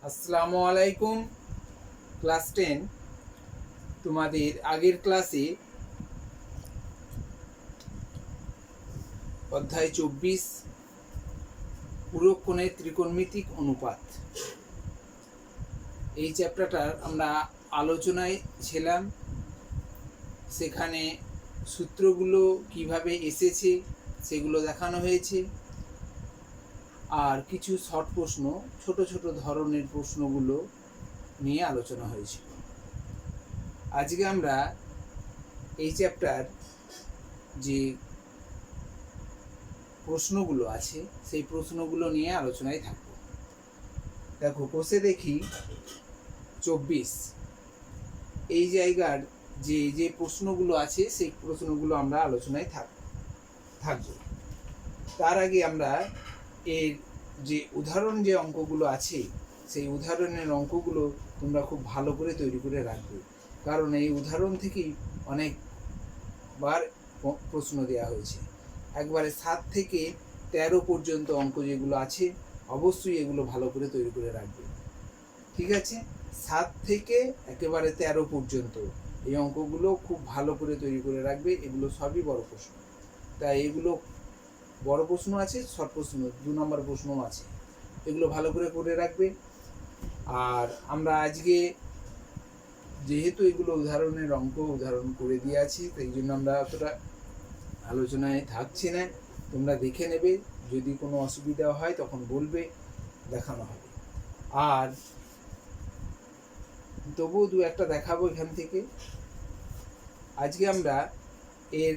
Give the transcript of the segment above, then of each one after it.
আসসালামু আলাইকুম। ক্লাস 10 তোমাদের আগের ক্লাসে অধ্যায় 24 পুরকোণের ত্রিকোণমিতিক অনুপাত, এই চ্যাপ্টারটার আমরা আলোচনায় ছিলাম। সেখানে সূত্রগুলো কিভাবে এসেছে সেগুলো দেখানো হয়েছে, আর কিছু শর্ট প্রশ্ন, ছোট ছোট ধরনের প্রশ্নগুলো নিয়ে আলোচনা হয়েছিল। আজকে আমরা এই চ্যাপ্টার যে প্রশ্নগুলো আছে সেই প্রশ্নগুলো নিয়ে আলোচনায় থাকব। দেখো, কোষে দেখি 24 এই জায়গার যে যে প্রশ্নগুলো আছে সেই প্রশ্নগুলো আমরা আলোচনায় থাকব। তার আগে আমরা এর যে উদাহরণ যে অঙ্কগুলো আছে সেই উদাহরণের অঙ্কগুলো তোমরা খুব ভালো করে তৈরি করে রাখবে, কারণ এই উদাহরণ থেকেই অনেকবার প্রশ্ন দেওয়া হয়েছে। একবারে 7 থেকে 13 পর্যন্ত অঙ্ক যেগুলো আছে অবশ্যই এগুলো ভালো করে তৈরি করে রাখবে, ঠিক আছে? 7 থেকে একেবারে 13 পর্যন্ত এই অঙ্কগুলো খুব ভালো করে তৈরি করে রাখবে। এগুলো সবই বড় প্রশ্ন, তাই এগুলো বড় প্রশ্ন আছে, শর্ট প্রশ্ন 2 নম্বর প্রশ্নও আছে, এগুলো ভালো করে করে রাখবে। আর আমরা আজকে যেহেতু এগুলো উদাহরণের অঙ্ক উদাহরণ করে দিয়ে আছি, তাই জন্য আমরা অতটা আলোচনায় থাকছি না, তোমরা দেখে নেবে। যদি কোনো অসুবিধা হয় তখন বলবে, দেখানো হবে। আর তবুও দু একটা দেখাবো এখান থেকে। আজকে আমরা এর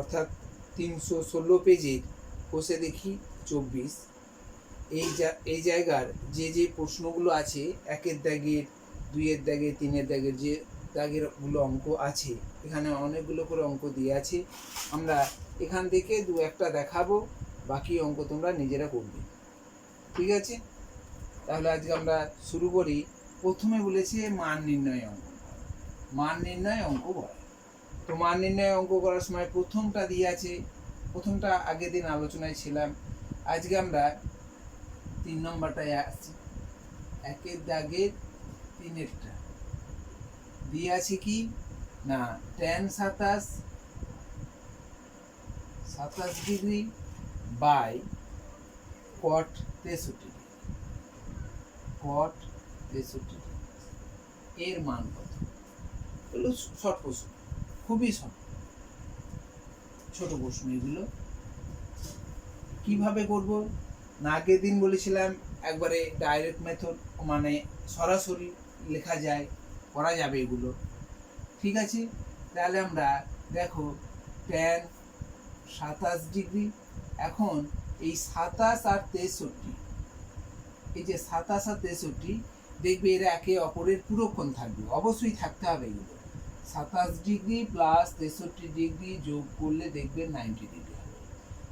অর্থাৎ 316 পেজের কোষে দেখি 24 এই জায়গার যে যে প্রশ্নগুলো আছে, 1-এর দাগের, 2-এর দাগের, 3-এর দাগের যে দাগেরগুলো অঙ্ক আছে, এখানে অনেকগুলো করে অঙ্ক দিয়ে আছে। আমরা এখান থেকে দু একটা দেখাবো, বাকি অঙ্ক তোমরা নিজেরা করবে, ঠিক আছে? তাহলে আজকে আমরা শুরু করি। প্রথমে বলেছে মান নির্ণয় অঙ্ক, মান নির্ণয় অঙ্ক বলে। তো মান নির্ণয় অঙ্ক করার সময় প্রথমটা দিয়ে আছে, প্রথমটা আগের দিন আলোচনায় ছিলাম। আজকে আমরা 3 নম্বরটায় আসছি। 1-এর দাগের 3-এরটা দিয়ে আছে কি না, tan 27 degree by cot 63 degree, cot 63 degree এর মান কত? এগুলো শর্ট প্রশ্ন, খুবই শর্ট ছোট প্রশ্ন। এগুলো কিভাবে করব না, আগের দিন বলেছিলাম একবারে ডাইরেক্ট মেথড, মানে সরাসরি লেখা যায়, করা যাবে এগুলো, ঠিক আছে? তাহলে আমরা দেখো tan 27 ডিগ্রি, এখন এই 27 আর 63, এই যে 27 আর 63 দেখবে এরা একে অপরের পুরোক্ষণ থাকবে, অবশ্যই থাকতে হবে এগুলো। 27 ডিগ্রি প্লাস 63 ডিগ্রি যোগ করলে দেখবে 90 ডিগ্রি হবে।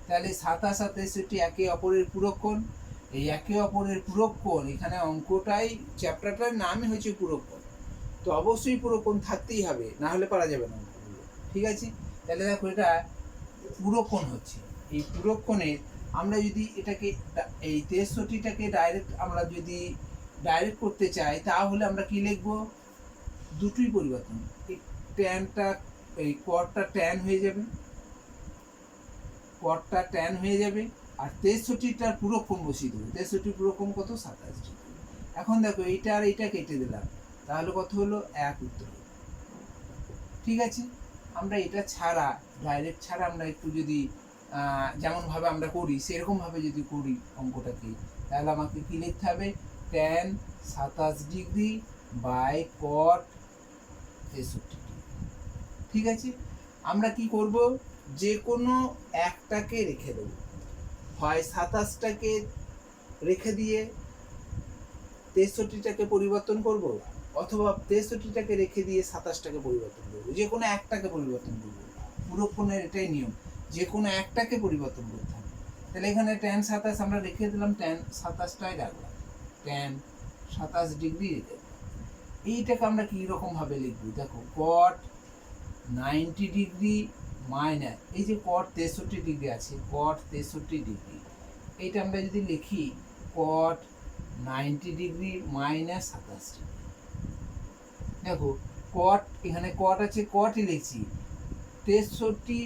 তাহলে 27 আর 63 একে অপরের পুরোক্ষণ। এই একে অপরের পুরোক্ষণ, এখানে অঙ্কটাই, চ্যাপ্টারটার নামই হচ্ছে পুরোক্ষণ, তো অবশ্যই পুরোক্ষণ থাকতেই হবে, না হলে পারা যাবে না অঙ্কগুলো, ঠিক আছে? তাহলে দেখো এটা পুরোক্ষণ হচ্ছে। এই পুরোক্ষণের আমরা যদি এটাকে, এই 63টাকে ডাইরেক্ট আমরা যদি ডাইরেক্ট করতে চাই, তাহলে আমরা কি লিখবো? দুটোই পরিবর্তন, এই ট্যানটা, এই কটটা ট্যান হয়ে যাবে, কটটা ট্যান হয়ে যাবে, আর 63টার পুরোক্ষণ বসিয়ে দেবো। 63 পুরোক্ষণ কত? 27 ডিগ্রি। এখন দেখো এইটা আর এইটা কেটে দিলাম, তাহলে কত হলো? 1 উত্তর, ঠিক আছে? আমরা এটা ছাড়া, ডাইরেক্ট ছাড়া আমরা একটু যদি যেমনভাবে আমরা করি সেরকমভাবে যদি করি অঙ্কটাকে, তাহলে আমাকে কী লিখতে হবে? tan 27 degree by cot 63 degree, ঠিক আছে? আমরা কি করব? যে কোনো একটাকে রেখে দেব, হয় 27টাকে রেখে দিয়ে 63টাকে পরিবর্তন করব, অথবা 63টাকে রেখে দিয়ে 27টাকে পরিবর্তন করবো, যে কোনো একটাকে পরিবর্তন করবো। পুরোক্ষণের এটাই নিয়ম, যে কোনো একটাকে পরিবর্তন করতে হবে। তাহলে এখানে tan 27 আমরা রেখে দিলাম, tan 27টাই রাখলাম, tan 27 ডিগ্রি রেখে দিলাম। এইটাকে আমরা কী রকমভাবে লিখবো? দেখো cot 90 ডিগ্রি মাইনাস, এই যে cot 63 ডিগ্রি আছে, cot 63 ডিগ্রি, এইটা আমরা যদি লিখি cot 90 ডিগ্রি মাইনাস 27 ডিগ্রি। দেখো কট, এখানে কট আছে, কটই লিখছি। 63,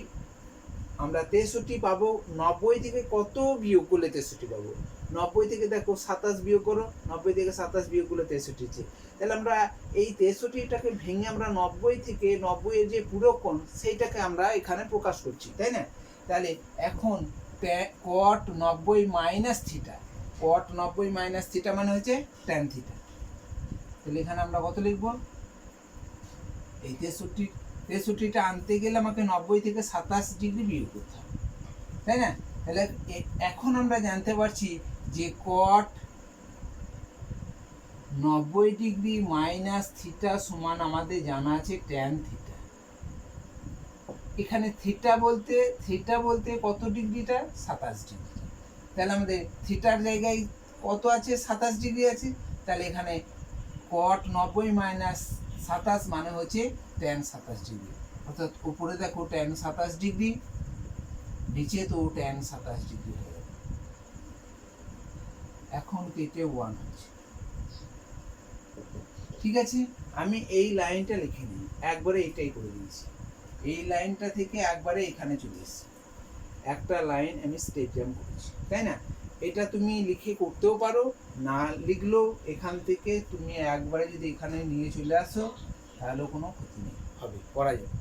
আমরা 63 পাবো। 90 থেকে কত বিয়োগ করলে 63 পাবো? 90 থেকে দেখো 27 বিয়োগ করো, 90 থেকে 27 বিয়োগ করলে 63 হচ্ছে। তাহলে আমরা এই 63টাকে ভেঙে আমরা 90 থেকে 90 এর যে পুরো কোণ সেইটাকে আমরা এখানে প্রকাশ করছি, তাই না? তাহলে এখন কট 90 মাইনাস থিটা, কট 90 মাইনাস থিটা মানে হচ্ছে ট্যান থিটা। তাহলে এখানে আমরা কত লিখব? এই 63টা আনতে গেলে আমাকে 90 থেকে 27 ডিগ্রি বিয়োগ করতে হবে, তাই না? তাহলে এখন আমরা জানতে পারছি যে কট 90 ডিগ্রি মাইনাস থিটা সমান আমাদের জানা আছে ট্যান থিটা। এখানে থিটা বলতে কত ডিগ্রিটা? 27 ডিগ্রি। তাহলে আমাদের থিটার জায়গায় কত আছে? 27 ডিগ্রি আছে। তাহলে এখানে কট 90 মাইনাস 27 মানে হচ্ছে ট্যান 27 ডিগ্রি। অর্থাৎ উপরে দেখো ট্যান 27 ডিগ্রি, নিচে তো ট্যান 27 ডিগ্রি হয়ে গেল। এখন কেটে 1 হচ্ছে, ঠিক আছে? আমি এই লাইনটা লিখে নিই, একবারে এটাই করে দিয়েছি। এই লাইনটা থেকে একবারে এখানে চলে এসেছি, একটা লাইন আমি স্টেপ জাম্প করেছি, তাই না? এটা তুমি লিখে করতেও পারো, না লিখলেও এখান থেকে তুমি একবারে যদি এখানে নিয়ে চলে আসো তাহলেও কোনো ক্ষতি নেই, হবে, করা যাবে,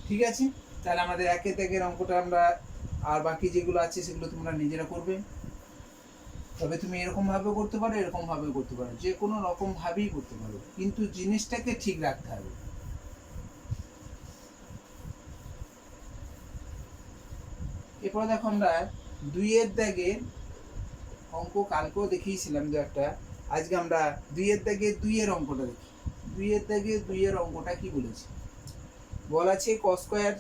ঠিক আছে? তাহলে আমাদের একে তেকের অঙ্কটা আমরা, আর বাকি যেগুলো আছে সেগুলো তোমরা নিজেরা করবে। তবে তুমি এরকম ভাবেও করতে পারো, এরকম ভাবেও করতে পারো, যে কোনো রকম ভাবেই করতে পারো, কিন্তু জিনিসটাকে ঠিক রাখতে হবে। এরপর দেখো আমরা 2 এর দাগের অঙ্ক কালকেও দেখিয়েছিলাম দু একটা, আজকে আমরা 2 এর দাগে 2 এর অঙ্কটা দেখি। 2 এর দাগে 2 এর অঙ্কটা কি বলেছে? বলা আছে cos square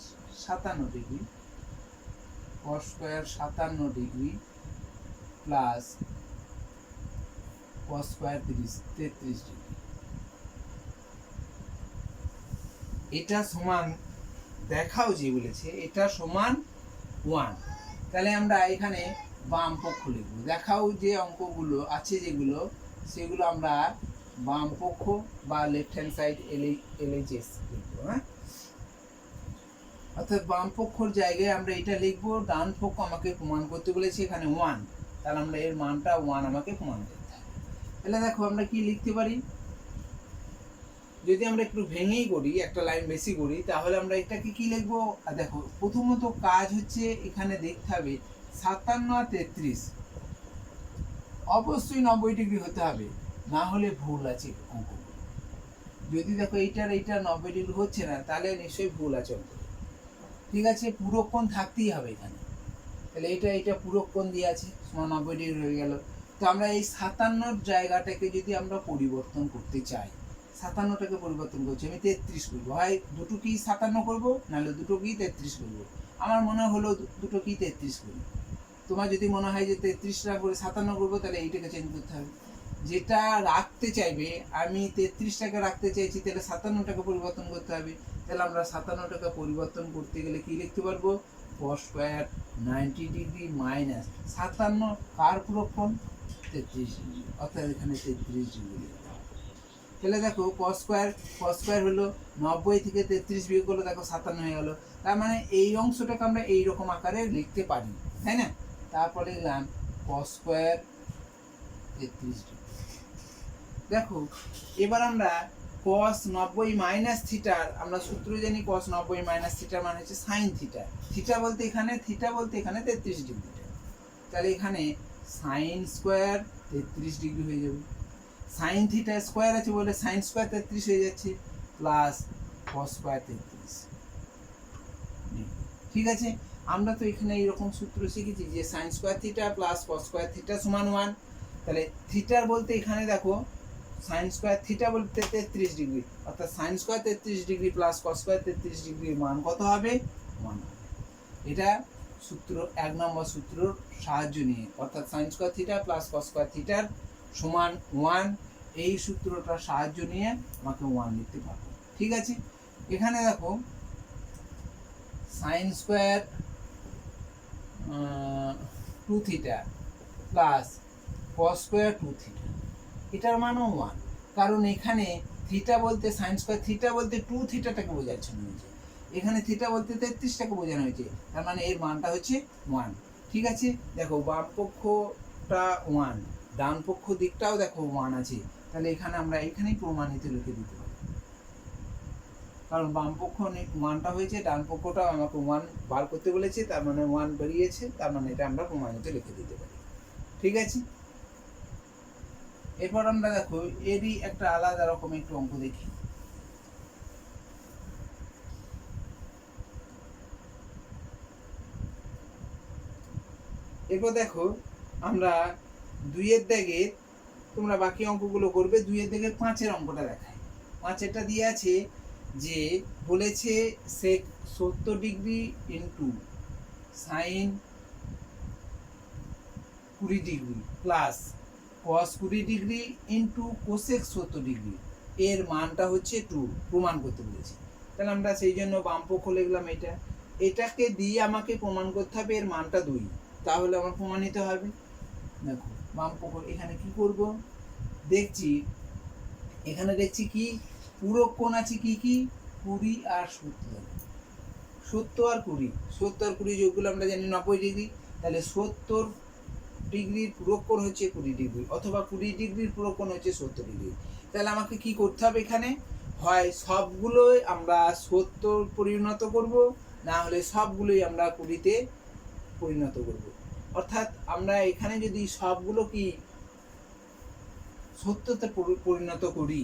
57 degree, cos square 57 degree plus cos square 33 degree, এটা সমান দেখাও যে বলেছে এটা সমান 1। তাহলে আমরা এখানে বাম পক্ষ লিখব। দেখাও যে অঙ্কগুলো আছে যেগুলো, সেগুলো আমরা বাম পক্ষ বা লেফট হ্যান্ড সাইড LHS লিখবো, হ্যাঁ? অর্থাৎ বাম পক্ষর জায়গায় আমরা এটা লিখবো, ডান পক্ষ আমাকে প্রমাণ করতে বলেছে এখানে 1, তাহলে আমরা এর মানটা 1 আমাকে প্রমাণ করতে হবে। তাহলে দেখো আমরা কি লিখতে পারি, যদি আমরা একটু ভেঙেই করি, একটা লাইন বেশি করি, তাহলে আমরা এটাকে কি লিখবো? আর দেখো প্রথমত কাজ হচ্ছে এখানে দেখতে হবে 57 আর 33 অবশ্যই 90 ডিগ্রি হতে হবে, না হলে ভুল আছে অঙ্কগুলো। যদি দেখো এইটার 90 ডিগ্রি হচ্ছে না, তাহলে নিশ্চয়ই ভুল আছে অঙ্ক, ঠিক আছে? পুরো কোণ থাকতেই হবে এখানে। তাহলে এটা পুরো কোণ দিয়ে আছে, সমান 90 ডিগ্রি হয়ে গেল। তো আমরা এই 57 জায়গাটাকে যদি আমরা পরিবর্তন করতে চাই, 57টাকে পরিবর্তন করছি, আমি 33 করবো, হয় দুটোকেই 57 করবো, নাহলে দুটোকেই 33 করবো। আমার মনে হলো দুটোকেই 33 করি। তোমার যদি মনে হয় যে 33টা করে 57 করবো, তাহলে এইটাকে চেঞ্জ করতে হবে। যেটা রাখতে চাইবে, আমি 33টাকে রাখতে চাইছি, তাহলে 57টাকে পরিবর্তন করতে হবে। তাহলে আমরা 57টাকে পরিবর্তন করতে গেলে কি লিখতে পারবো? cos স্কয়ার 90 ডিগ্রি মাইনাস 57 কার পুরো কোণ? 33 ডিগ্রি, অর্থাৎ এখানে 33 ডিগ্রি। তাহলে দেখো cos স্কয়ার হলো 90 থেকে 33 বিয়োগ করলে দেখো 57 হয়ে গেল। তার মানে এই অংশটাকে আমরা এই রকম আকারে লিখতে পারি, তাই না? তারপরে লিখলাম cos স্কয়ার 33 ডিগ্রি। দেখো এবার আমরা cos 90 মাইনাস থিটার আমরা সূত্র জানি, cos 90 মাইনাস থিটার মানে হচ্ছে sin থিটা। থিটা বলতে এখানে 33 ডিগ্রি। তাহলে এখানে sin স্কয়ার 33 ডিগ্রি হয়ে যাবে। sin থিটা স্কয়ার আছে বলে sin স্কয়ার 33 হয়ে যাচ্ছে, প্লাস cos স্কয়ার 33, ঠিক আছে? আমরা তো এখানে এইরকম সূত্র শিখেছি যে sin square theta plus cos square theta সমান 1। তাহলে থিটার বলতে এখানে দেখো sin স্কয়ার থিটা বলতে 33 ডিগ্রি, অর্থাৎ sin square 33 degree plus cos square 33 ডিগ্রির মান কত হবে? 1 হবে। এটা সূত্র 1 নম্বর সূত্রর সাহায্য নিয়ে, অর্থাৎ sin square theta plus cos square থিটার সমান 1, এই সূত্রটার সাহায্য নিয়ে আমাকে 1 লিখতে পারবো, ঠিক আছে? এখানে দেখো sin square 2 theta plus cos square 2 theta, এটার মানও 1, কারণ এখানে থিটা বলতে সাইন স্কোয়ার থিটা বলতে 2 থিটাটাকে বোঝানো হয়েছে, এখানে থিটা বলতে 33টাকে বোঝানো হয়েছে, তার মানে এর মানটা হচ্ছে 1। ঠিক আছে, দেখো বাম পক্ষটা 1, ডান পক্ষ দিকটাও দেখো 1 আছে, তাহলে এখানে আমরা এখানেই প্রমাণিত লিখে দিতে পারি, কারণ বাম পক্ষ 1টা হয়েছে, ডান পক্ষটাও আমাকে 1 বার করতে বলেছে, তার মানে 1 বেরিয়েছে, তার মানে এটা আমরা প্রমাণিত লিখে দিতে পারি। ঠিক আছে, এরপর আমরা দেখো এরই একটা আলাদা রকম একটু অঙ্ক দেখি। এরপর দেখো আমরা 2-এর দাগের, তোমরা বাকি অঙ্কগুলো করবে, 2-এর দাগের 5-এর অঙ্কটা দেখায়। 5-এরটা দিয়ে আছে যে বলেছে sec 70 degree into sign 20 degree plus cos 20 degree into cosec 70 degree, এর মানটা হচ্ছে 2, প্রমাণ করতে বলেছে। তাহলে আমরা সেই জন্য বাম পক্ষ লিখলাম, এটাকে দিয়ে আমাকে প্রমাণ করতে হবে এর মানটা 2, তাহলে আমার প্রমাণিত হবে। দেখো বাম পক্ষ এখানে কি করব, দেখছি এখানে দেখছি কি পূরক কোণ আছে, কি কি 20 আর 70, 70 আর 20, 70 আর 20 যোগগুলো আমরা জানি 90 ডিগ্রি, তাহলে 70 ডিগ্রির পূরক কোণ হচ্ছে 20 ডিগ্রি, অথবা 20 ডিগ্রির পূরক কোণ হচ্ছে 70 ডিগ্রি। তাহলে আমাকে কি করতে হবে, এখানে হয় সবগুলোই আমরা 70 পরিণত করব, না হলে সবগুলোই আমরা 20-তে পরিণত করব। অর্থাৎ আমরা এখানে যদি সবগুলো কি 70-তে পরিণত করি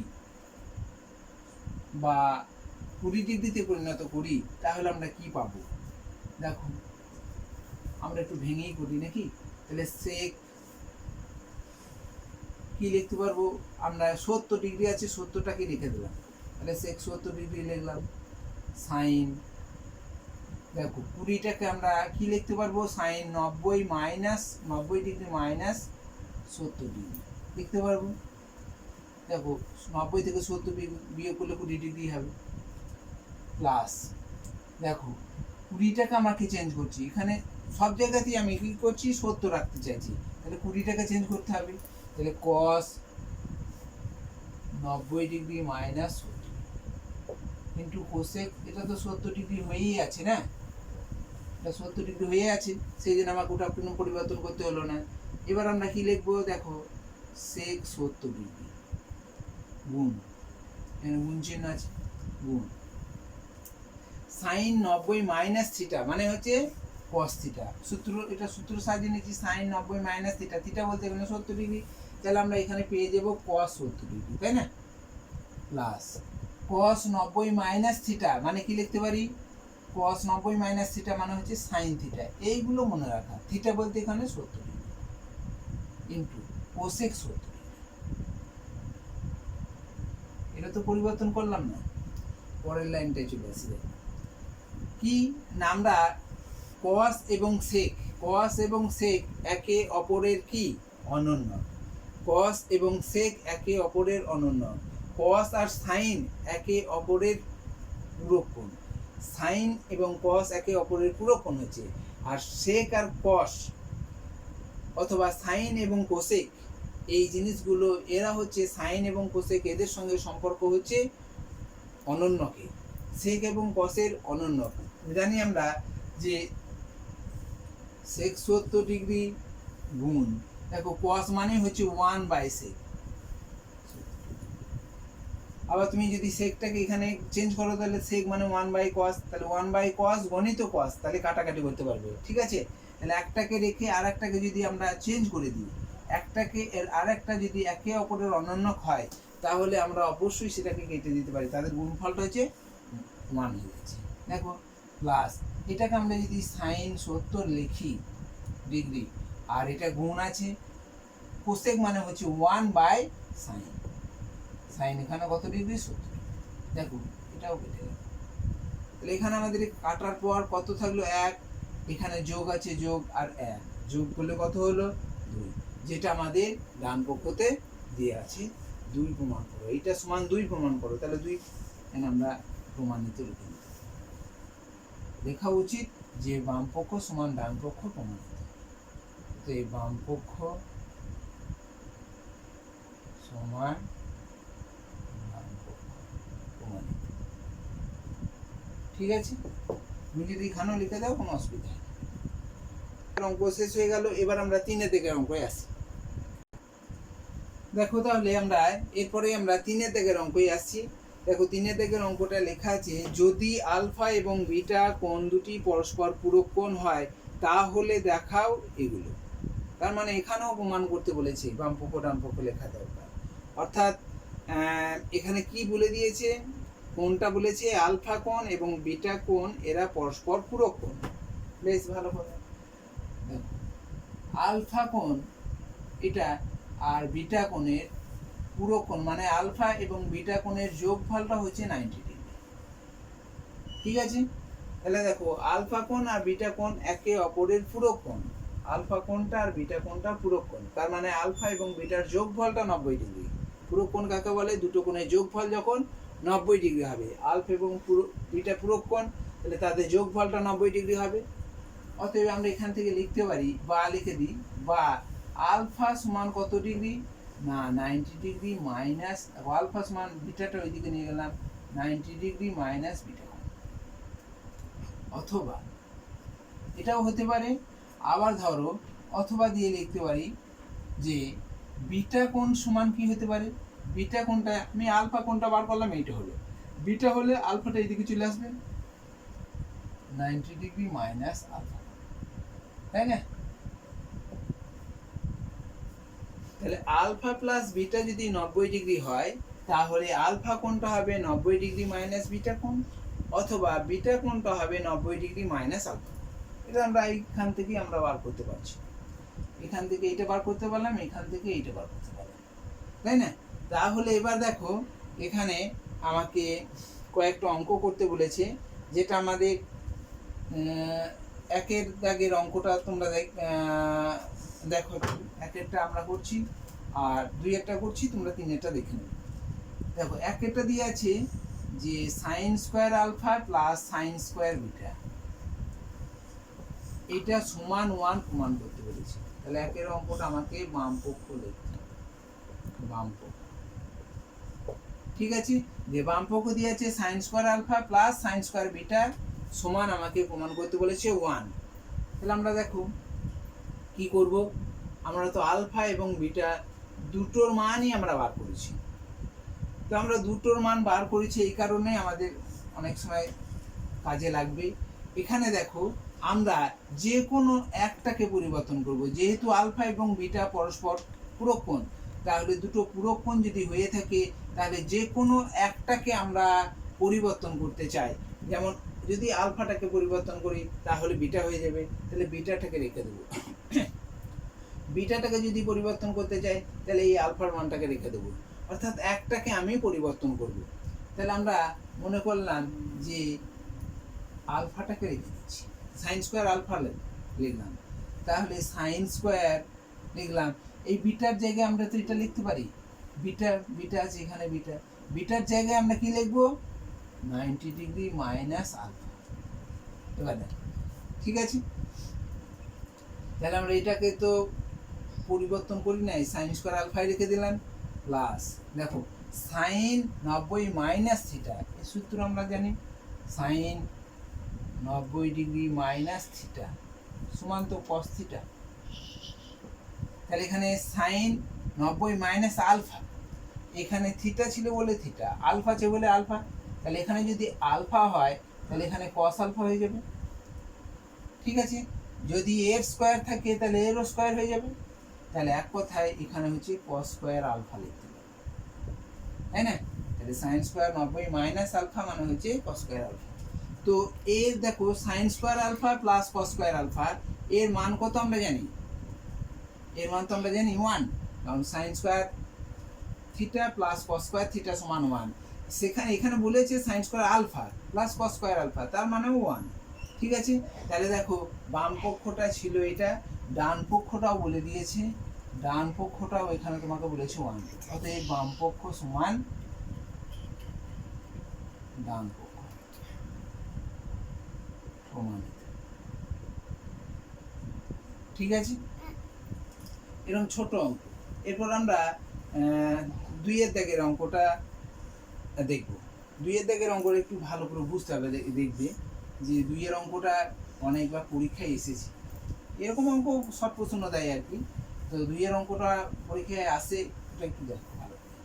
বা 20 ডিগ্রিতে পরিণত করি, তাহলে আমরা কি পাবো, দেখো আমরা একটু ভেঙেই করি নাকি। তাহলে সেক কি লিখতে পারবো, আমরা 70 ডিগ্রি আছে, 70টাকে লিখে দিলাম, তাহলে সেক 70 ডিগ্রি লিখলাম, সাইন দেখো 20টাকে আমরা কি লিখতে পারবো, sine 90 minus 90 degree minus 70 degree লিখতে পারবো। দেখো 90 থেকে 70 বিয়োগ করলে 20 ডিগ্রি হবে, প্লাস দেখো 20টাকে আমাকে চেঞ্জ করছি, এখানে সব জায়গাতেই আমি কি করছি 70 রাখতে চাইছি, তাহলে 20টাকে চেঞ্জ করতে হবে, তাহলে cos 90 degree minus 70 into cosec, এটা তো 70 ডিগ্রি হয়েই আছে না, এটা 70 ডিগ্রি হয়ে আছে, সেই জন্য আমাকে ওটা কোনো পরিবর্তন করতে হলো না। এবার আমরা কি লিখবো, দেখো সেক 70 ডিগ্রি গুণ, এখানে গুণ চিহ্ন আছে, গুণ সাইন 90 মাইনাস থিটা মানে হচ্ছে cos থিটা, সূত্র এটা সূত্র সাজিয়ে নিচ্ছি, সাইন 90 মাইনাস থিটা, থিটা বলতে এখানে 70 ডিগ্রি, তাহলে আমরা এখানে পেয়ে যাব cos 70 ডিগ্রি, তাই না, প্লাস cos 90 মাইনাস থিটা মানে কি লিখতে পারি, cos 90 মাইনাস থিটা মানে হচ্ছে সাইন থিটা, এইগুলো মনে রাখা, থিটা বলতে এখানে 70 ডিগ্রি ইন্টু কোসেক 70 ডিগ্রি, এটা তো পরিবর্তন করলাম না। পরের লাইনটাই চলে আসি, কি না আমরা cos এবং sec, cos এবং sec একে অপরের কি অনন্য, cos এবং sec একে অপরের অনন্য, cos আর sin একে অপরের পূরক কোণ, sin এবং cos একে অপরের পূরক কোণ হচ্ছে, আর sec আর cos অথবা sin এবং cosec এই জিনিসগুলো এরা হচ্ছে sin এবং cosec, এদের সঙ্গে সম্পর্ক হচ্ছে অনন্যকে, sec এবং cos এর অনন্য। জানি আমরা যে sec 70 ডিগ্রি গুণ, দেখো cos মানে হচ্ছে 1/sec, আবার তুমি যদি সেকটাকে এখানে চেঞ্জ করো তাহলে sec মানে 1/cos, তাহলে 1/cos গণিত cos, তাহলে কাটাকাটি করতে পারবে। ঠিক আছে, তাহলে একটাকে রেখে আর একটাকে যদি আমরা চেঞ্জ করে দিই, একটাকে এর আর একটা যদি একে অপরের অনন্য হয়, তাহলে আমরা অবশ্যই সেটাকে কেটে দিতে পারি, তাদের গুণফলটা হচ্ছে 1 হয়ে যাচ্ছে। দেখো প্লাস এটাকে আমরা যদি সাইন 70 লিখি ডিগ্রি, আর এটা গুণ আছে, কোসেক মানে হচ্ছে 1/sin, সাইন এখানে কত ডিগ্রি 70, দেখো এটাও কেটে গেল, তাহলে এখানে আমাদের কাটার পর কত থাকলো 1, এখানে যোগ আছে, যোগ আর 1 যোগ করলে কত হলো 2, যেটা আমাদের ডান পক্ষতে দিয়ে আছে 2 প্রমাণ করো, এইটা সমান 2 প্রমাণ করো, তাহলে 2 এখানে আমরা প্রমাণিত লিখে নিতে লেখা উচিত যে বাম পক্ষ সমান ডান পক্ষ প্রমাণিত, তো এই বাম পক্ষ সমান বামপক্ষ প্রমাণিত। ঠিক আছে, তুমি যদি এখানেও লিখে দাও কোনো অসুবিধা নেই। অঙ্ক শেষ হয়ে গেল। এবার আমরা 3 থেকে অঙ্কে আসি। দেখো তাহলে আমরা এরপরে আমরা 3 থেকে অঙ্কে আসছি। দেখো 3 থেকে অঙ্কটা লেখা আছে, যদি আলফা এবং বিটা কোণ দুটি পরস্পর পূরক কোণ হয় তাহলে দেখাও এগুলো। তার মানে এখানেও প্রমাণ করতে বলেছে, বাম পক্ষ ডান পক্ষ লেখা দরকার। অর্থাৎ এখানে কি বলে দিয়েছে, কোণটা বলেছে আলফা কোণ এবং বিটা কোণ এরা পরস্পর পূরক কোণ। বেশ ভালো কথা। দেখো আলফা কোণ এটা আর বিটা কোণের পূরক কোণ, মানে আলফা এবং বিটা কোণের যোগফলটা হচ্ছে 90 ডিগ্রি। ঠিক আছে, তাহলে দেখো আলফা কোণ আর বিটা কোণ একে অপরের পূরক কোণ। আলফা কোণটা আর বিটা কোণটা পূরক কোণ, তার মানে আলফা এবং বিটার যোগফলটা 90 ডিগ্রি। পূরক কোণ কাকে বলে? দুটো কোণের যোগফল যখন 90 ডিগ্রি হবে। আলফা এবং বিটা পূরক কোণ, তাহলে তাদের যোগফলটা 90 ডিগ্রি হবে। অতএব আমরা এখান থেকে লিখতে পারি, বা লিখে দিই, বা আলফা সমান কত ডিগ্রি না 90 ডিগ্রি মাইনাস আলফা সমান বিটাটা ওইদিকে নিয়ে গেলাম 90 ডিগ্রি মাইনাস বিটা। অথবা এটাও হতে পারে, আবার ধরো অথবা দিয়ে লিখতে পারি যে বিটা কোণ সমান কি হতে পারে, বিটা কোণটা আমি আলফা কোণটা বার করলাম, এইটা হলো বিটা, হলে আলফাটা এইদিকে চলে আসবে 90 ডিগ্রি মাইনাস আলফা, তাই না? তাহলে আলফা প্লাস বিটা যদি 90 ডিগ্রি হয় তাহলে আলফা কোণটা হবে 90 ডিগ্রি মাইনাস বিটা কোণ, অথবা বিটা কোণটা হবে 90 ডিগ্রি মাইনাস আলফা। এটা আমরা এইখান থেকে আমরা বার করতে পারছি, এখান থেকে এইটা বার করতে পারলাম, এখান থেকে এইটা বার করতে পারলাম, তাই না? তাহলে এবার দেখো এখানে আমাকে কয়েকটা অঙ্ক করতে বলেছে, যেটা আমাদের একের দাগের অঙ্কটা তোমরা দেখো, একেরটা আমরা করছি আর দুই একটা করছি, তোমরা তিনেরটা দেখে নেবে। দেখো একেরটা দিয়ে আছে যে sine square alpha plus sine square beta, এটা সমান 1 প্রমাণ করতে বলেছে। তাহলে একের অঙ্কটা আমাকে বাম পক্ষ লিখতে হবে, বাম পক্ষ। ঠিক আছে, যে বাম পক্ষ দিয়ে আছে sine square alpha plus sine square beta সমান আমাকে প্রমাণ করতে বলেছে 1। তাহলে আমরা দেখো কি করব, আমরা তো আলফা এবং বিটা দুটোর মানই আমরা বার করেছি। তো আমরা দুটোর মান বার করেছি এই কারণে আমাদের অনেক সময় কাজে লাগবে। এখানে দেখো আমরা যে কোনো একটাকে পরিবর্তন করব, যেহেতু আলফা এবং বিটা পরস্পর পূরক কোণ, তাহলে দুটো পূরক কোণ যদি হয়ে থাকে তাহলে যে কোনো একটাকে আমরা পরিবর্তন করতে চাই। যেমন যদি আলফাটাকে পরিবর্তন করি তাহলে বিটা হয়ে যাবে, তাহলে বিটাটাকে রেখে দেবো। বিটাটাকে যদি পরিবর্তন করতে চাই তাহলে এই আলফার মানটাকে রেখে দেবো, অর্থাৎ একটাকে আমি পরিবর্তন করব। তাহলে আমরা মনে করলাম যে আলফাটাকে রেখে দিচ্ছি, সাইন স্কোয়ার আলফা লিখলাম, তাহলে সাইন স্কোয়ার লিখলাম। এই বিটার জায়গায় আমরা তো এটা লিখতে পারি, বিটা আছে এখানে, বিটার জায়গায় আমরা কি লিখবো 90 ডিগ্রি মাইনাস আলফা। এবার ঠিক আছে, তাহলে আমরা এটাকে তো পরিবর্তন করি নাই, সাইন স্কোয়ার আলফাই রেখে দিলাম, প্লাস দেখো সাইন 90 মাইনাস থিটা, এই সূত্র আমরা জানি, সাইন 90 ডিগ্রি মাইনাস থিটা সমান তো কস থিটা। তাহলে এখানে সাইন 90 মাইনাস আলফা, এখানে থিটা ছিল বলে থিটা, আলফা ছিল বলে আলফা, তাহলে এখানে যদি আলফা হয় তাহলে এখানে কস আলফা হয়ে যাবে। ঠিক আছে, যদি এর স্কোয়ার থাকে তাহলে এরও স্কোয়ার হয়ে যাবে, তাহলে এক কথায় এখানে হচ্ছে কস স্কোয়ার আলফা লিখতে হবে, তাই না? তাহলে সাইন স্কোয়ার 90 মাইনাস আলফা মানে হচ্ছে কস স্কোয়ার আলফা। তো এর দেখো sine square alpha plus cos square alpha এর মান কত আমরা জানি, এর মান তো আমরা জানি 1, কারণ sine square theta plus cos square theta সমান 1। সেখানে এখানে বলেছে sine square alpha plus cos square alpha, তার মানে 1। ঠিক আছে, তাহলে দেখো বাম পক্ষটা ছিল এটা, ডান পক্ষটাও বলে দিয়েছে, ডান পক্ষটাও এখানে তোমাকে বলেছে 1, অতএব বাম পক্ষ সমান ডান পক্ষ প্রমাণিত। ঠিক আছে, এরকম ছোট অঙ্ক। এরপর আমরা দুইয়ের দাগের অঙ্কটা দেখব। দুইয়ের দাগের অঙ্কটা একটু ভালো করে বুঝতে হবে, দেখবে যে দুইয়ের অঙ্কটা অনেকবার পরীক্ষায় এসেছে, এরকম অঙ্ক সব প্রশ্ন দেয় আর কি। তো দুইয়ের অঙ্কটা পরীক্ষায় আসে, এটা একটু দেখো ভালো করে।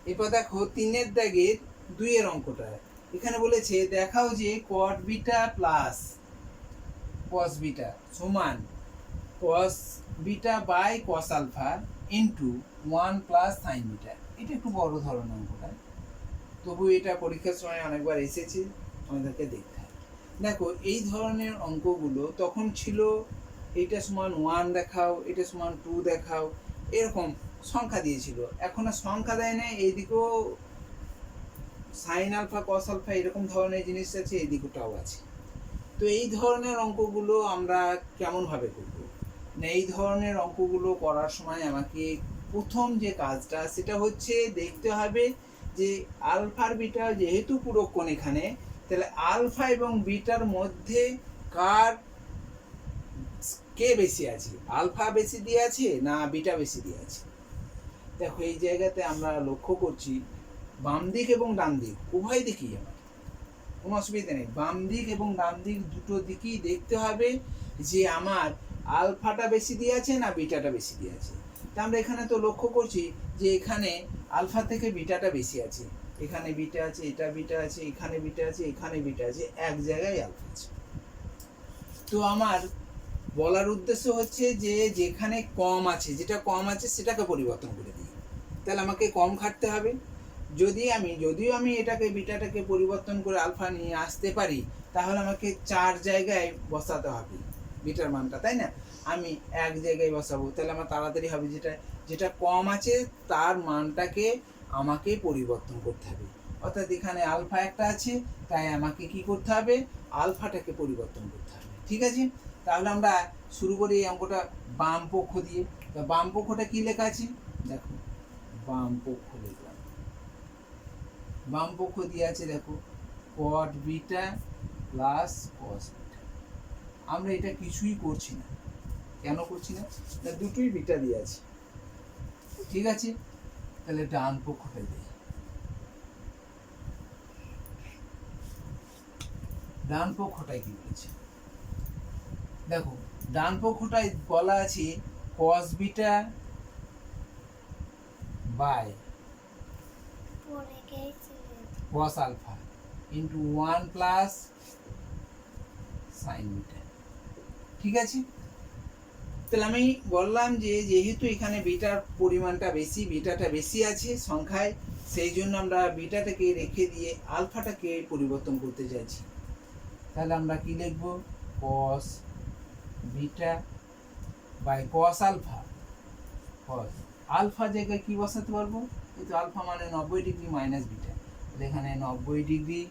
এরপর দেখো তিনের দাগের দুইয়ের অঙ্কটা, এখানে বলেছে দেখাও যে cot beta plus cos beta সমান cos beta by cos alpha into 1 plus sine beta. এটা একটু বড় ধরনের অঙ্কটা, তবু এটা পরীক্ষার সময় অনেকবার এসেছে, আমাদেরকে দেখতে হবে। দেখো এই ধরনের অঙ্কগুলো তখন ছিল এইটা সমান 1 দেখাও, এটা সমান 2 দেখাও, এরকম সংখ্যা দিয়েছিল। এখন আর সংখ্যা দেয় না, এইদিকেও সাইন আলফা কস আলফা এরকম ধরনের জিনিস আছে, এইদিকটাও আছে। তো এই ধরনের অঙ্কগুলো আমরা কেমনভাবে করব না, এই ধরনের অঙ্কগুলো করার সময় আমাকে প্রথম যে কাজটা সেটা হচ্ছে দেখতে হবে যে আলফার বিটা যেহেতু পুরো কোণ এখানে, তাহলে আলফা এবং বিটার মধ্যে কে বেশি আছে, আলফা বেশি দিয়ে আছে না বিটা বেশি দিয়ে আছে। দেখো এই জায়গাতে আমরা লক্ষ্য করছি বাম দিক এবং ডান দিক উভয় দিকেই আমার কোনো অসুবিধা নেই, বাম দিক এবং ডান দিক দুটো দিকেই দেখতে হবে যে আমার আলফাটা বেশি দিয়ে আছে না বিটাটা বেশি দিয়ে আছে। তা আমরা এখানে তো লক্ষ্য করছি যে এখানে আলফা থেকে বিটাটা বেশি আছে, এখানে বিটা আছে, এটা বিটা আছে, এখানে বিটা আছে, এখানে বিটা আছে, এক জায়গায় আলফা আছে। তো আমার বলার উদ্দেশ্য হচ্ছে যে যেখানে কম আছে, যেটা কম আছে সেটাকে পরিবর্তন করে দিই, তাহলে আমাকে কম খাটতে হবে। যদিও আমি এটাকে বিটাটাকে পরিবর্তন করে আলফা নিয়ে আসতে পারি, তাহলে আমাকে 4 জায়গায় বসাতে হবে বিটার মানটা, তাই না? আমি এক জায়গায় বসাবো, তাহলে আমার তাড়াতাড়ি হবে। যেটা কম আছে তার মানটাকে আমাকে পরিবর্তন করতে হবে। অর্থাৎ এখানে আলফা একটা আছে, তাই আমাকে কি করতে হবে, আলফাটাকে পরিবর্তন করতে হবে। ঠিক আছে, তাহলে আমরা শুরু করি এই অঙ্কটা বাম পক্ষ দিয়ে। বাম পক্ষটা কি লেখা আছে দেখো, বাম পক্ষ লিখলাম, বাম পক্ষ দিয়ে আছে দেখো কট বিটা প্লাস কস বিটা। আমরা এটা কিছুই করছি না, কেন করছি না, দুটোই বিটা দিয়ে আছে। ঠিক আছে, তাহলে ডান পক্ষটাই দেই। ডান পক্ষটাই কি বলেছে দেখো, ডান পক্ষটাই বলা আছে cos beta by cos alpha into 1 plus sin beta। ঠিক আছে, তাহলে আমি বললাম যে যেহেতু এখানে বিটার পরিমাণটা বেশি, বিটাটা বেশি আছে সংখ্যায়, সেই জন্য আমরা বিটাটাকে রেখে দিয়ে আলফাটাকে পরিবর্তন করতে চাইছি। তাহলে আমরা কি লিখব, cos beta by cos alpha। cos alpha জায়গায় কি বসাতে পারবো, এই তো আলফা মানে 90 ডিগ্রি মাইনাস বিটা, এখানে 90 ডিগ্রি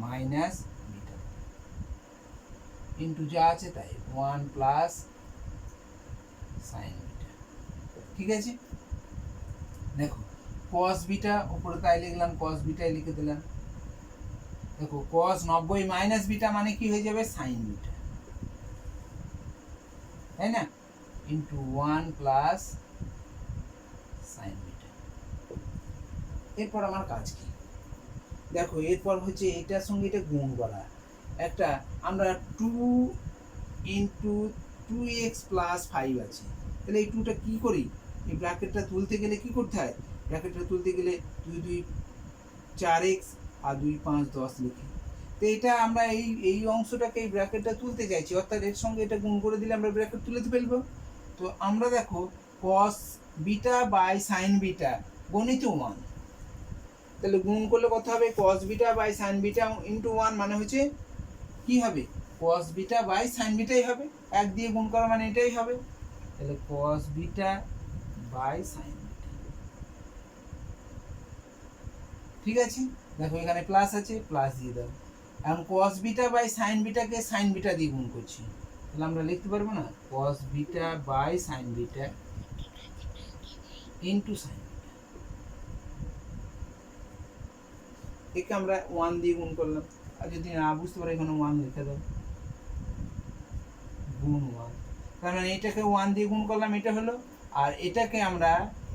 মাইনাস বিটা ইন্টু যা আছে তাই 1 প্লাস সাইন বিটা। ঠিক আছে, দেখো cos বিটা উপরে তাই লিখলাম, cos বিটাই লিখে দিলাম। দেখো cos 90 মাইনাস বিটা মানে কি হয়ে যাবে, সাইন বিটা, তাই না, ইন্টু 1 প্লাস সাইন বিটা। এরপর আমার কাজ কি দেখো, এরপর হচ্ছে এটার সঙ্গে এটা গুণ করা। একটা আমরা 2 ইন্টু 2x প্লাস 5 আছে, তাহলে এই 2টা কি করি, এই ব্র্যাকেটটা তুলতে গেলে কি করতে হয়, ব্র্যাকেটটা তুলতে গেলে 2 2 4x আর 2 5 10 লিখি। তো এটা আমরা এই অংশটাকে এই ব্র্যাকেটটা তুলতে চাইছি, অর্থাৎ এর সঙ্গে এটা গুণ করে দিলে আমরা ব্র্যাকেট তুলে ফেলবো। তো আমরা দেখো cos beta by sine beta গণিত 1, তাহলে গুণ করলে কত হবে, cos beta by sine beta into 1 মানে হচ্ছে কি হবে, cos বিটা বাই সাইন বিটাই হবে, এক দিয়ে গুণ করা মানে এটাই হবে। তাহলে cos beta by sine beta. ঠিক আছে, দেখো এখানে প্লাস আছে, প্লাস দিয়ে দাও। এখন cos বিটা বাই সাইন বিটাকে সাইন বিটা দিয়ে গুণ করছি, তাহলে আমরা লিখতে পারবো না, cos beta by sine beta into sine. একে আমরা 1 দিয়ে গুণ করলাম, আর যদি না বুঝতে পারো এখানে 1 লিখে দাও, গুণ 1। তার মানে এটাকে 1 দিয়ে গুণ করলাম, এটা হলো। আর এটাকে আমরা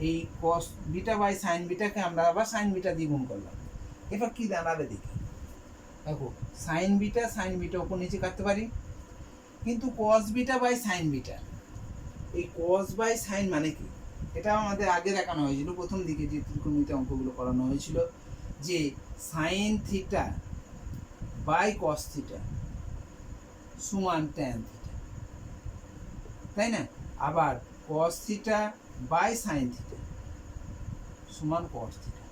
এই cos বিটা বাই sin বিটাকে আমরা আবার sin বিটা দিয়ে গুণ করলাম। এবার কি দাঁড়াবে দেখি। দেখো sin বিটা উপর নিচে কাটতে পারি, কিন্তু cos beta by sin beta, এই cos বাই sin মানে কি, এটা আমাদের আগে দেখানো হয়েছিল প্রথম দিকে যে ত্রিকোণমিতি অঙ্কগুলো করানো হয়েছিল, যে sin theta by cos theta সমান tan থিটা, তাই না? আবার cos theta by sin theta সমান cos থিটা।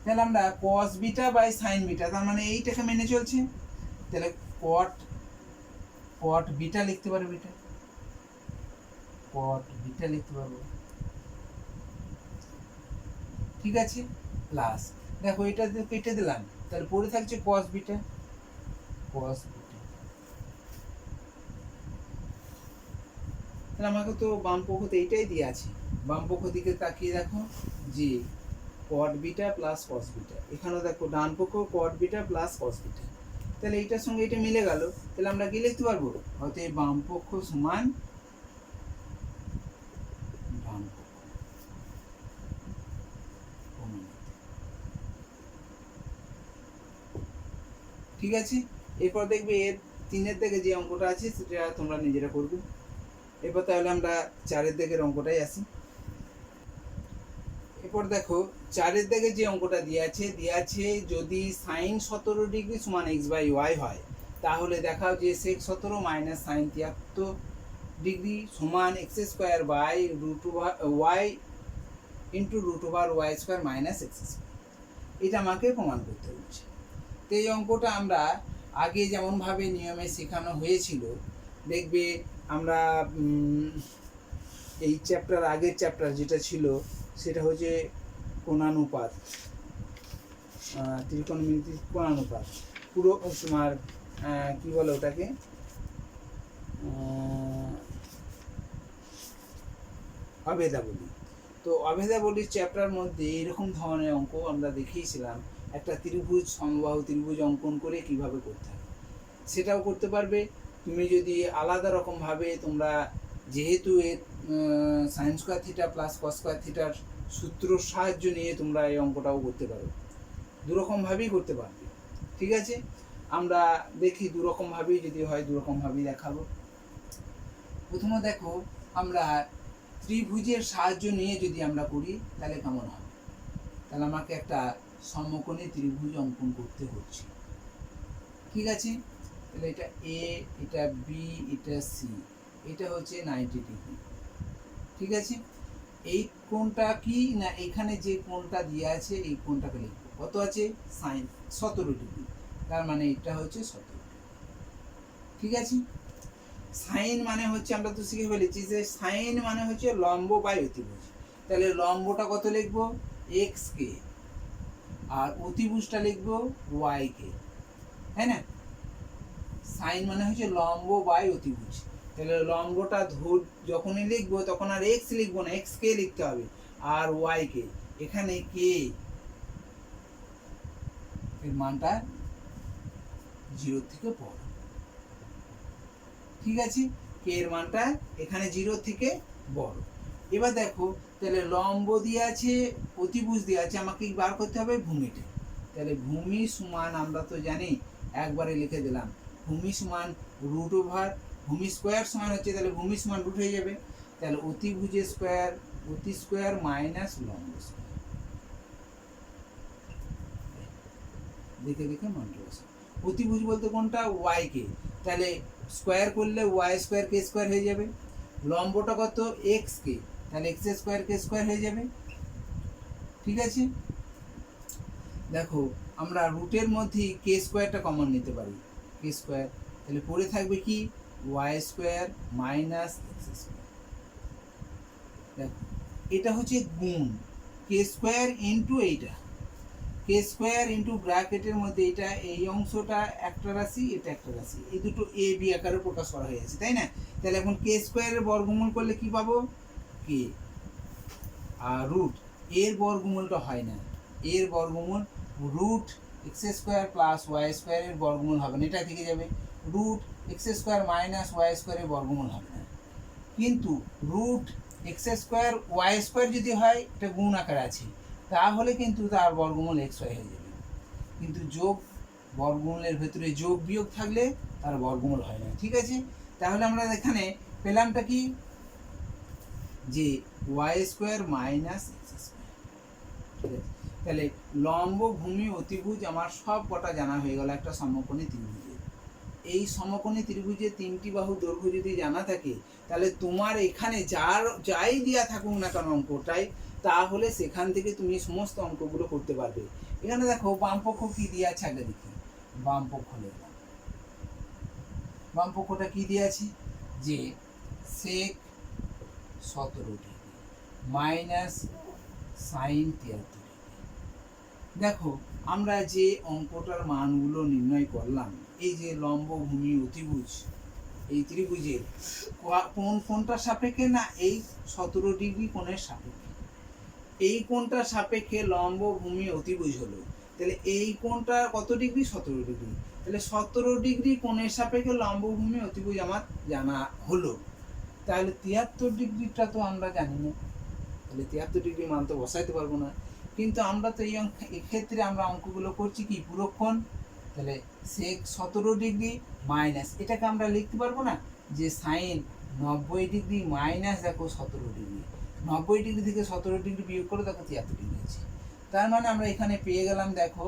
তাহলে আমরা cos beta by sin beta, তার মানে এইটাকে মেনে চলছে, তাহলে cot বিটা লিখতে পারবো, এটা cot বিটা লিখতে পারবো, ঠিক আছে। প্লাস দেখো এটা কেটে দিলাম, তাহলে পড়ে থাকছে cos বিটা। তাহলে আমাকে তো বাম পক্ষতে এইটাই দিয়ে আছে, বাম পক্ষ দিকে তাকিয়ে দেখো যে cot beta plus cos beta, এখানেও দেখো ডান পক্ষ cot beta plus cos beta, তাহলে এইটার সঙ্গে এটা মিলে গেল। তাহলে আমরা কি লিখতে পারবো, অতএব বাম পক্ষ সমান ডান পক্ষ। ঠিক আছে, এরপর দেখবে এর 3-এর দিকে যে অঙ্কটা আছে সেটা তোমরা নিজেরা করবে। এরপর তাহলে আমরা 4-এর দিকের অঙ্কটাই আসি। এরপর দেখো 4-এর দিকে যে অঙ্কটা দিয়ে আছে যদি sin 17 ডিগ্রি সমান x/y হয়, তাহলে দেখাও যে sec 17 মাইনাস sin 73 ডিগ্রি সমান x² by y into √y² minus x²। এটা আমাকে প্রমাণ করতে হচ্ছে। তো এই অঙ্কটা আমরা আগে যেমনভাবে নিয়মে শেখানো হয়েছিল, দেখবে আমরা এই চ্যাপ্টার, আগের চ্যাপ্টার যেটা ছিল সেটা হচ্ছে কোণানুপাত, ত্রিকোণমিতির কোণানুপাত, পুরো তোমার কি বলে ওটাকে, অভেদাবলী। তো অভেদাবলীর চ্যাপ্টার মধ্যে এরকম ধরনের অঙ্ক আমরা দেখিয়েছিলাম, একটা ত্রিভুজ, সমবাহু ত্রিভুজ অঙ্কন করে কিভাবে করতে হয় সেটাও করতে পারবে। তুমি যদি আলাদা রকমভাবে তোমরা, যেহেতু এর sin square theta plus cos square থিটার সূত্রর সাহায্য নিয়ে তোমরা এই অঙ্কটাও করতে পারো, দুরকমভাবেই করতে পারবে। ঠিক আছে, আমরা দেখি দুরকমভাবেই যদি হয় দুরকমভাবেই দেখাবো। প্রথমে দেখো আমরা ত্রিভুজের সাহায্য নিয়ে যদি আমরা করি তাহলে কেমন হবে। তাহলে আমাকে একটা সমকোণী ত্রিভুজ অঙ্কন করতে হচ্ছে, ঠিক আছে। তাহলে এটা এ, এটা বি, এটা সি, এটা হচ্ছে 90 ডিগ্রি, ঠিক আছে। এই কোণটা কি না, এখানে যে কোণটা দিয়ে আছে এই কোণটাকে লিখবো, কত আছে sin 17 ডিগ্রি, তার মানে এটা হচ্ছে 17, ঠিক আছে। সাইন মানে হচ্ছে, আমরা তো শিখে ফেলেছি যে সাইন মানে হচ্ছে লম্ব বাই অতিভুজ, তাহলে লম্বটা কত লিখবো এক্স কে, আর অতিভুজটা লিখবো ওয়াই কে, তাই না। সাইন মানে হচ্ছে লম্ব বাই অতিভুজ, তাহলে লম্বটা যখনই লিখবো তখন আর এক্স লিখবো না, এক্স কে লিখতে হবে, আর ওয়াই কে, এখানে কে এর মানটা 0 থেকে বড়, ঠিক আছে। কে এর মানটা এখানে 0 থেকে বড়। এবার দেখো তাহলে লম্ব দিয়ে আছে, অতিভুজ দিয়ে আছে, আমাকে বার করতে হবে ভূমিটা। তাহলে ভূমি সমান, আমরা তো জানি একবারে লিখে দিলাম, ভূমি সমান √, ভূমি স্কয়ার সমান হচ্ছে, তাহলে ভূমি সমান √ হয়ে যাবে, তাহলে অতিভুজের স্কয়ার, অতি স্কয়ার মাইনাস লম্ব স্কয়ার, দেখে দেখে মনে রাখো। অতিভুজ বলতে কোনটা, ওয়াই কে, তাহলে স্কয়ার করলে ওয়াই স্কয়ার কে স্কয়ার হয়ে যাবে, লম্বটা কত এক্স কে, তাহলে এক্স স্কয়ার কে স্কয়ার হয়ে যাবে, ঠিক আছে। দেখো আমরা রুটের মধ্যে কে স্কয়ারটা কমন নিতে পারি, কে স্কয়ার, তাহলে পড়ে থাকবে কি y square minus x square. দেখো এটা হচ্ছে গুণ, কে স্কয়ার ইন্টু এইটা, কে স্কয়ার ইন্টু ব্র্যাকেটের মধ্যে এটা, এই অংশটা একটা রাশি, এটা একটা রাশি, এই দুটো এ বি আকারে প্রকাশ করা হয়ে আছে, তাই না। তাহলে এখন কে স্কয়ারের বর্গমূল করলে কি পাবো, কে, আর রুট এর বর্গমূলটা হয় না, এর বর্গমূল এক্স স্কোয়ার প্লাস ওয়াই স্কোয়ারের বর্গমূল হবে না, এটা থেকে যাবে। Root x square minus y স্কোয়ারের বর্গমূল হবে না, কিন্তু root x square y square যদি হয়, এটা গুণ আকারে আছে, তাহলে কিন্তু তার বর্গমূল এক্স ওয়াই হয়ে যাবে। কিন্তু যোগ বর্গমূলের ভেতরে যোগ বিয়োগ থাকলে তার বর্গমূল হয় না, ঠিক আছে। তাহলে আমরা এখানে পেলামটা কি, যে y square minus x square, ঠিক আছে। তাহলে লম্ব ভূমি অতিভুজ আমার সব কটা জানা হয়ে গেল একটা সমকোণী ত্রিভুজের। এই সমকোণী ত্রিভুজের 3টি বাহু দৈর্ঘ্য যদি জানা থাকে, তাহলে তোমার এখানে যাই দেওয়া থাকুক না কেন অঙ্কটাই, তাহলে সেখান থেকে তুমি সমস্ত অঙ্কগুলো করতে পারবে। এখানে দেখো বাম পক্ষ কি দিয়ে আছে আগে দেখি। বাম পক্ষ লিখলাম, বাম পক্ষটা কি দিয়ে আছে, যে সেক 17 ডিগ্রি মাইনাস সাইন 73 ডিগ্রি। দেখো আমরা যে অঙ্কটার মানগুলো নির্ণয় করলাম, এই যে লম্ব ভূমি অতিভুজ এই ত্রিভুজের কোনটার সাপেক্ষে না, এই 17 ডিগ্রি কোণের সাপেক্ষে। এই কোণটার সাপেক্ষে লম্ব ভূমি অতিভুজ হলো, তাহলে এই কোণটা কত ডিগ্রি, 17 ডিগ্রি। তাহলে 17 ডিগ্রি কোণের সাপেক্ষে লম্ব ভূমি অতিভুজ আমার জানা হলো। তাহলে 73 ডিগ্রিটা তো আমরা জানি না, তাহলে 73 ডিগ্রি মান তো বসাইতে পারবো না। কিন্তু আমরা তো এই ক্ষেত্রে আমরা অঙ্কগুলো করছি কি পুরক্ষণ, তাহলে সেক 17 ডিগ্রি মাইনাস, এটাকে আমরা লিখতে পারবো না যে সাইন 90 ডিগ্রি মাইনাস দেখো 17 ডিগ্রি। 90 ডিগ্রি থেকে 17 ডিগ্রি বিয়োগ করে দেখো 73 ডিগ্রি আছে। তার মানে আমরা এখানে পেয়ে গেলাম দেখো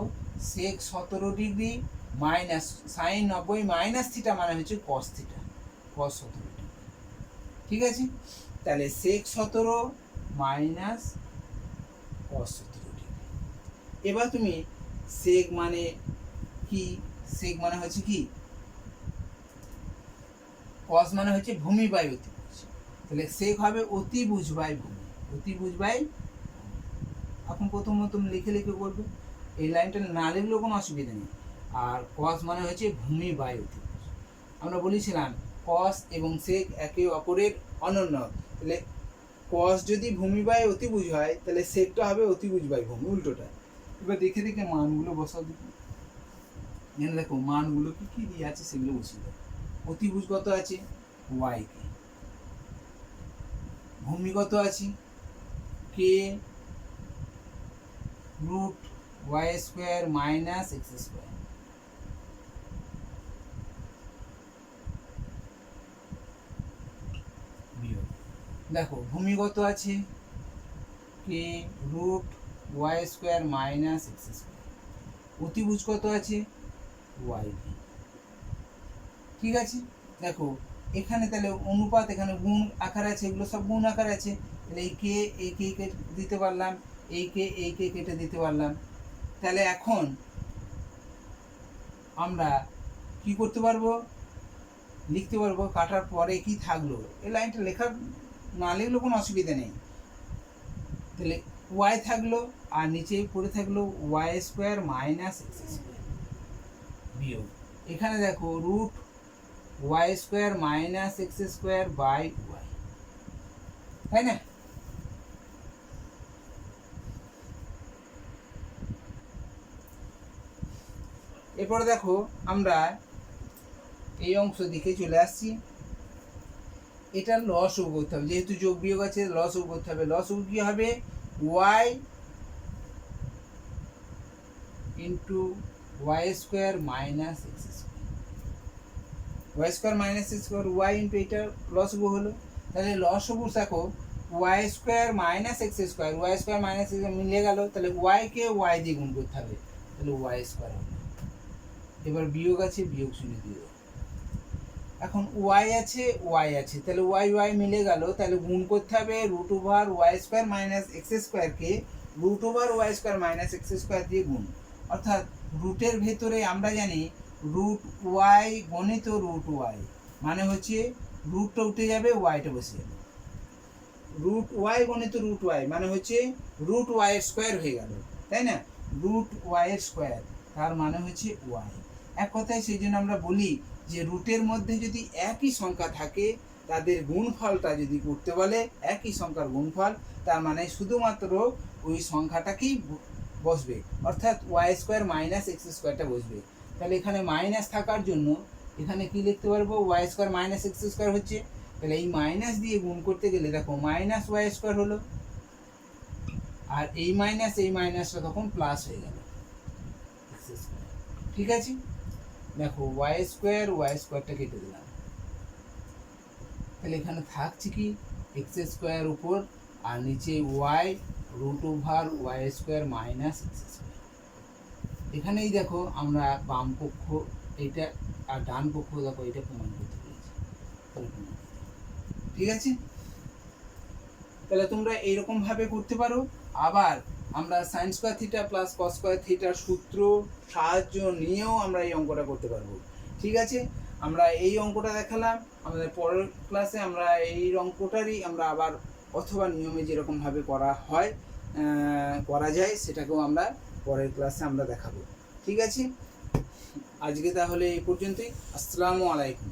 সেক 17 degree minus sine 90 minus theta মানে হচ্ছে কস থিটা, কস 17 ডিগ্রি, ঠিক আছে। তাহলে সেক 17 মাইনাস কস 17 ডিগ্রি। এবার তুমি সেক মানে কি, সেক মানে হচ্ছে কি, কস মানে হচ্ছে ভূমি বাই অতিভুজ, তাহলে সেক হবে অতিভুজ বাই ভূমি, অতিভুজ বাই। এখন প্রথমত লিখে লিখে করবে, এই লাইনটা না লিখলেও কোনো অসুবিধা নেই। আর কস মানে হচ্ছে ভূমি বাই অতিভুজ। আমরা বলেছিলাম কস এবং সেক একে অপরের অনন্য, তাহলে কস যদি ভূমি বাই অতিভুজ হয়, তাহলে সেকটা হবে অতিভুজ বাই ভূমি, উল্টোটা। এবার দেখে দেখে মানগুলো বসাও দেখি। এখানে দেখো মানগুলো কি কি দিয়ে আছে সেগুলো বসিয়ে দাও। অতিভুজ কত আছে, ওয়াই কে। ভূমি কত আছে, কে root y square minus x square. বিয়োগ দেখো ভূমি কত আছে, কে root y square minus x square. অতিভুজ কত আছে, ওয়াই, ঠিক আছে। দেখো এখানে তাহলে অনুপাত, এখানে গুণ আকার আছে, এগুলো সব গুণ আকার আছে, তাহলে এই কে কেটে দিতে পারলাম, এই কে কেটে দিতে পারলাম। তাহলে এখন আমরা কি করতে পারবো, লিখতে পারবো কাটার পরে কি থাকলো, এই লাইনটা লেখা না লিখলেও কোনো অসুবিধা নেই। তাহলে ওয়াই থাকলো আর নিচে পড়ে থাকলো y square minus x square বিয়োগ, এখানে দেখো root y square minus x square by y, তাই না। এরপরে দেখো আমরা এই অংশ দিকে চলে আসছি, এটা লসও করতে হবে, যেহেতু যোগ বিয়োগ আছে লসও করতে হবে। লসও কি হবে, y into y square minus x square, y square minus x square y into এটা লসগু হলো। তাহলে লসগু দেখো y square minus x square, y square minus x মিলে গেল, তাহলে ওয়াইকে ওয়াই দিয়ে গুণ করতে হবে, তাহলে ওয়াই স্কোয়ার হবে। এবার বিয়োগ আছে, বিয়োগ শুনে দিও। এখন ওয়াই আছে ওয়াই আছে, তাহলে ওয়াই ওয়াই মিলে গেল, তাহলে গুণ করতে হবে root over y square minus x স্কোয়ারকে root over y square minus x square দিয়ে গুণ। অর্থাৎ রুটের ভেতরে আমরা জানি রুট ওয়াই গণিত রুট ওয়াই মানে হচ্ছে রুটটা উঠে যাবে, ওয়াইটা বসে যাবে। রুট ওয়াই গণিত রুট ওয়াই মানে হচ্ছে রুট ওয়াই স্কোয়ার হয়ে গেল, তাই না। রুট ওয়াই স্কোয়ার তার মানে হচ্ছে ওয়াই। এক কথায় সেই জন্য আমরা বলি যে রুটের মধ্যে যদি একই সংখ্যা থাকে, তাদের গুণফলটা যদি করতে বলে একই সংখ্যার গুণফল, তার মানে শুধুমাত্র ওই সংখ্যাটাকেই বসবে, অর্থাৎ ওয়াই স্কোয়ার মাইনাস এক্স স্কোয়ারটা বসবে। তাহলে এখানে মাইনাস থাকার জন্য এখানে কি লিখতে পারবো, y square minus x square হচ্ছে, তাহলে এই মাইনাস দিয়ে গুণ করতে গেলে দেখো মাইনাস ওয়াই স্কোয়ার হলো, আর এই মাইনাসটা তখন প্লাস হয়ে গেল এক্স স্কোয়ার। ঠিক আছে, দেখো ওয়াই স্কোয়ারটা কেটে দিলাম, তাহলে এখানে থাকছে কি এক্স স্কোয়ার উপর আর নিচে y root over y square minus x square. এখানেই দেখো আমরা বাম পক্ষ এইটা আর ডান পক্ষ দেখো এটা প্রমাণ করতে পেরেছি। ঠিক আছে, তাহলে তোমরা এইরকম ভাবে করতে পারো। আবার আমরা sign square theta plus cos square থিটার সূত্র সাহায্য নিয়েও আমরা এই অঙ্কটা করতে পারবো। ঠিক আছে, আমরা এই অঙ্কটা দেখালাম, আমাদের পরের ক্লাসে আমরা এই অঙ্কটারই আমরা আবার অথবা নিয়মে যেরকম ভাবে করা যায় সেটাকেও আমরা পরের ক্লাসে আমরা দেখাবো। ঠিক আছে, আজকে তাহলে এই পর্যন্তই। আসসালামু আলাইকুম।